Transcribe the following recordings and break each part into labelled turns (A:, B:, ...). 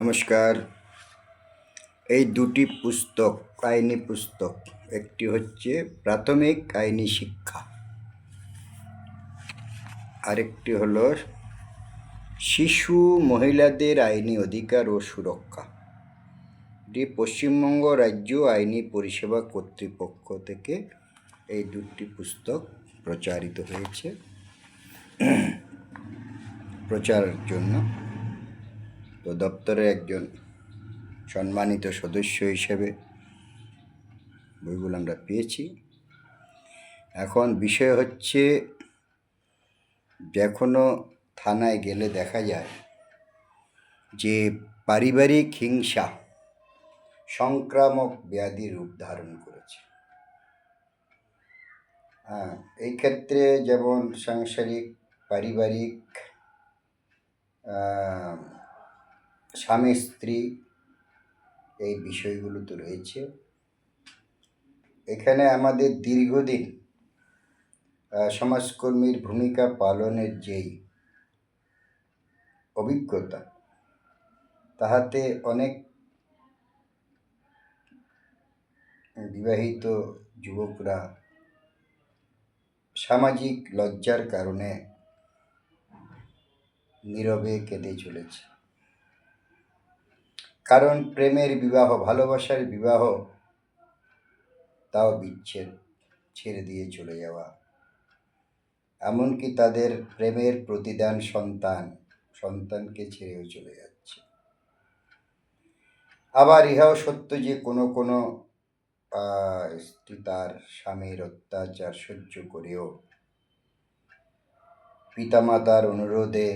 A: নমস্কার। এই দুটি পুস্তক আইনি পুস্তক, একটি হচ্ছে প্রাথমিক আইনি শিক্ষা, আরেকটি হলো শিশু মহিলাদের আইনি অধিকার ও সুরক্ষা। এটি পশ্চিমবঙ্গ রাজ্য আইনি পরিষেবা কর্তৃপক্ষ থেকে এই দুটি পুস্তক প্রচারিত হয়েছে প্রচারের জন্য। তো দপ্তরের একজন সম্মানিত সদস্য হিসেবে বইগুলো আমরা পেয়েছি। এখন বিষয় হচ্ছে, যে কোনো থানায় গেলে দেখা যায় যে পারিবারিক হিংসা সংক্রামক ব্যাধি রূপ ধারণ করেছে। এই ক্ষেত্রে যেমন সাংসারিক, পারিবারিক, স্বামী স্ত্রী, এই বিষয়গুলো তো রয়েছে। এখানে আমাদের দীর্ঘদিন সমাজকর্মীর ভূমিকা পালনের যেই অভিজ্ঞতা, তাহাতে অনেক বিবাহিত যুবকরা সামাজিক লজ্জার কারণে নীরবে কেঁদে চলেছে। কারণ প্রেমের বিবাহ, ভালোবাসার বিবাহ, তাও বিচ্ছেদ, ছেড়ে দিয়ে চলে যাওয়া, এমনকি তাদের প্রেমের প্রতিদান সন্তানকে ছেড়েও চলে যাচ্ছে। আবার ইহাও সত্য যে কোনো কোনো স্ত্রী তার স্বামীর অত্যাচার সহ্য করেও পিতামাতার অনুরোধে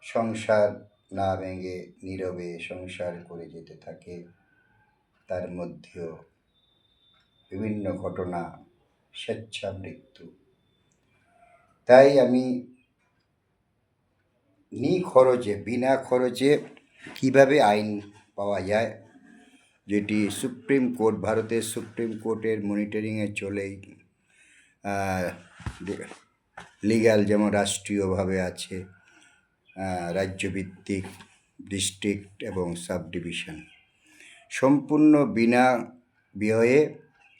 A: সংসার না ভেঙে নীরবে সংসার করে যেতে থাকে। তার মধ্যেও বিভিন্ন ঘটনা, স্বেচ্ছা মৃত্যু। তাই আমি বিনা খরচে কিভাবে আইন পাওয়া যায়, যেটি সুপ্রিম কোর্ট, ভারতের সুপ্রিম কোর্টের মনিটরিংয়ে চলেই, লিগ্যাল যেমন রাষ্ট্রীয়ভাবে আছে, রাজ্যভিত্তিক, ডিস্ট্রিক্ট এবং সাব ডিভিশন, সম্পূর্ণ বিনা ব্যয়ে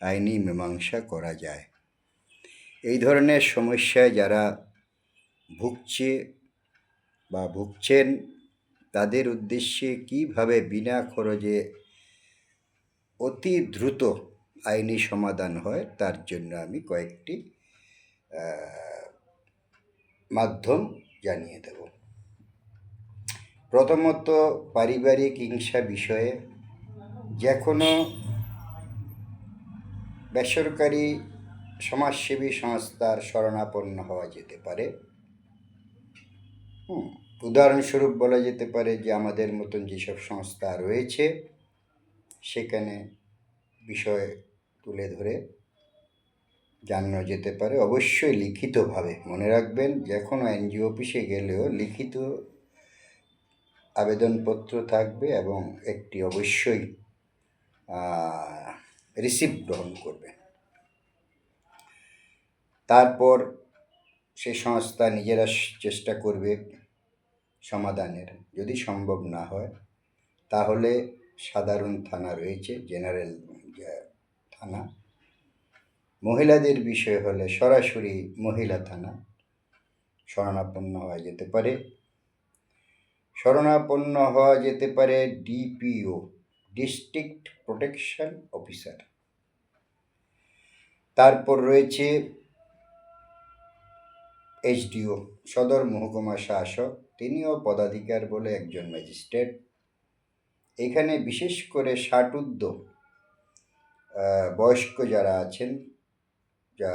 A: আইনি মীমাংসা করা যায়। এই ধরনের সমস্যায় যারা ভুগছে বা ভুগছেন, তাদের উদ্দেশ্যে কিভাবে বিনা খরচে অতি দ্রুত আইনি সমাধান হয়, তার জন্য আমি কয়েকটি মাধ্যম জানিয়ে দেব। প্রথমত, পারিবারিক হিংসা বিষয়ে যে কোনো বেসরকারি সমাজসেবী সংস্থার শরণাপন্ন হওয়া যেতে পারে। উদাহরণস্বরূপ বলা যেতে পারে যে আমাদের মতন যেসব সংস্থা রয়েছে, সেখানে বিষয় তুলে ধরে জানানো যেতে পারে। অবশ্যই লিখিতভাবে, মনে রাখবেন, যে কোনো এনজিও অফিসে গেলেও লিখিত আবেদনপত্র থাকবে এবং একটি অবশ্যই রিসিপ্ট গ্রহণ করবে। তারপর সে সংস্থা নিজেরা চেষ্টা করবে সমাধানের। যদি সম্ভব না হয়, তাহলে সাধারণ থানা রয়েছে, জেনারেল থানা। মহিলাদের বিষয় হলে সরাসরি মহিলা থানা শরণাপন্ন হওয়া যেতে পারে। শরণাপন্ন হওয়া যেতে পারে ডিপিও, ডিস্ট্রিক্ট প্রোটেকশন অফিসার। তারপর রয়েছে এইচডিও, সদর মহকুমা শাসক, তিনিও পদাধিকার বলে একজন ম্যাজিস্ট্রেট। এখানে বিশেষ করে 60 ঊর্ধ্ব বয়স্ক যারা আছেন, যা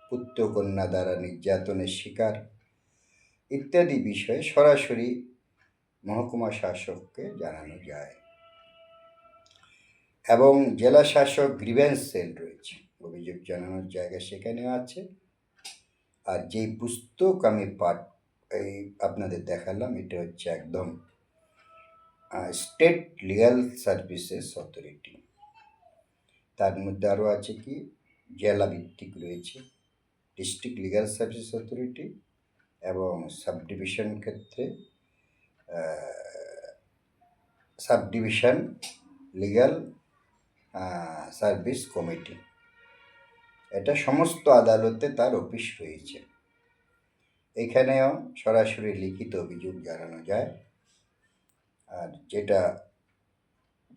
A: পুত্র কন্যা দ্বারা নির্যাতনের শিকার ইত্যাদি বিষয়ে সরাসরি মহকুমা শাসককে জানানো যায়। এবং জেলা শাসক গ্রিভেন্স সেল রয়েছে, অভিযোগ জানানোর জায়গা সেখানেও আছে। আর যেই পুস্তক আমি আপনাদের দেখালাম, এটা হচ্ছে একদম স্টেট লিগ্যাল সার্ভিসেস অথরিটি। তার মধ্যে আরও আছে কি, জেলা ভিত্তিক রয়েছে ডিস্ট্রিক্ট লিগ্যাল সার্ভিস অথরিটি, এবং সাবডিভিশন ক্ষেত্রে সাবডিভিশন লিগ্যাল সার্ভিস কমিটি, এটা সমস্ত আদালতে তার অফিস রয়েছে। এখানেও সরাসরি লিখিত অভিযোগ জানানো যায়। আর যেটা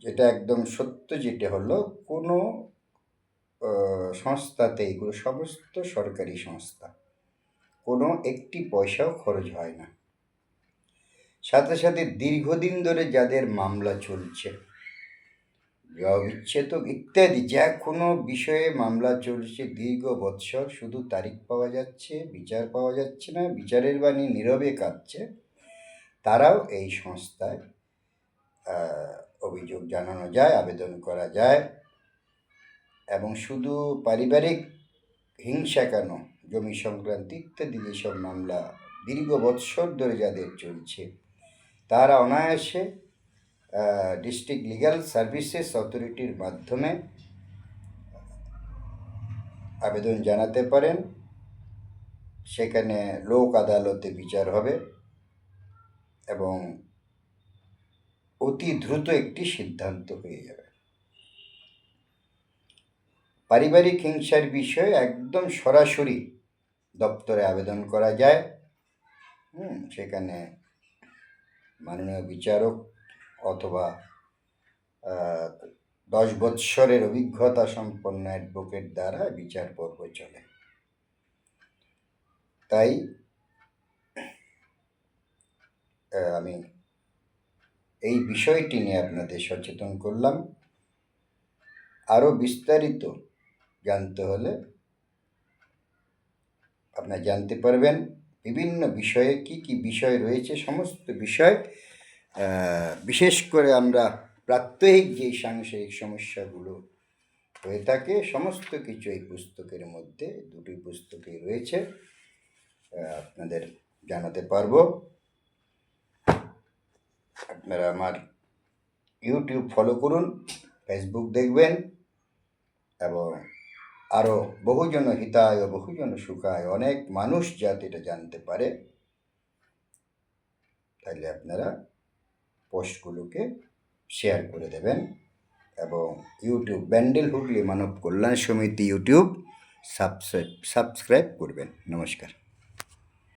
A: যেটা একদম সত্য, যেটা হলো কোনো সংস্থাতে, এগুলো সমস্ত সরকারি সংস্থা, কোনো একটি পয়সাও খরচ হয় না। সাথে সাথে দীর্ঘদিন ধরে যাদের মামলা চলছে, বিবাহ বিচ্ছেদ ইত্যাদি যে কোনো বিষয়ে মামলা চলছে দীর্ঘ বৎসর, শুধু তারিখ পাওয়া যাচ্ছে, বিচার পাওয়া যাচ্ছে না, বিচারের বাণী নীরবে কাঁদছে, তারাও এই সংস্থায় অভিযোগ জানানো যায়, আবেদন করা যায়। এবং শুধু পারিবারিক হিংসা কেন, জমি সংক্রান্তি ইত্যাদি যেসব মামলা দীর্ঘ বৎসর ধরে যাদের চলছে, তারা অনায়াসে ডিস্ট্রিক্ট লিগ্যাল সার্ভিসেস অথরিটির মাধ্যমে আবেদন জানাতে পারেন। সেখানে লোক আদালতে বিচার হবে এবং অতি দ্রুত একটি সিদ্ধান্ত হয়ে যাবে। পারিবারিক হিংসার বিষয়ে একদম সরাসরি দপ্তরে আবেদন করা যায়। সেখানে মাননীয় বিচারক অথবা 10 বৎসরের অভিজ্ঞতা সম্পন্ন অ্যাডভোকেট দ্বারা বিচার পর্ব চলে। তাই আমি এই বিষয়টি নিয়ে আপনাদের সচেতন করলাম। আরও বিস্তারিত জানতে হলে আপনারা জানতে পারবেন বিভিন্ন বিষয়ে কি কি বিষয় রয়েছে, সমস্ত বিষয়, বিশেষ করে আমরা প্রাত্যহিক যে সাংসারিক সমস্যাগুলো হয়ে থাকে সমস্ত কিছু এই পুস্তকের মধ্যে, দুটি পুস্তকে রয়েছে, আপনাদের জানাতে পারবো। আপনারা আমার ইউটিউব ফলো করুন, ফেসবুক দেখবেন, এবং আরও বহুজন হিতায় ও বহুজন সুখায়, অনেক মানুষ যাতে এটা জানতে পারে, তাহলে আপনারা পোস্টগুলোকে শেয়ার করে দেবেন। এবং ইউটিউব ব্যান্ডেল হুগলি মানব কল্যাণ সমিতি ইউটিউব সাবস্ক্রাইব করবেন। নমস্কার।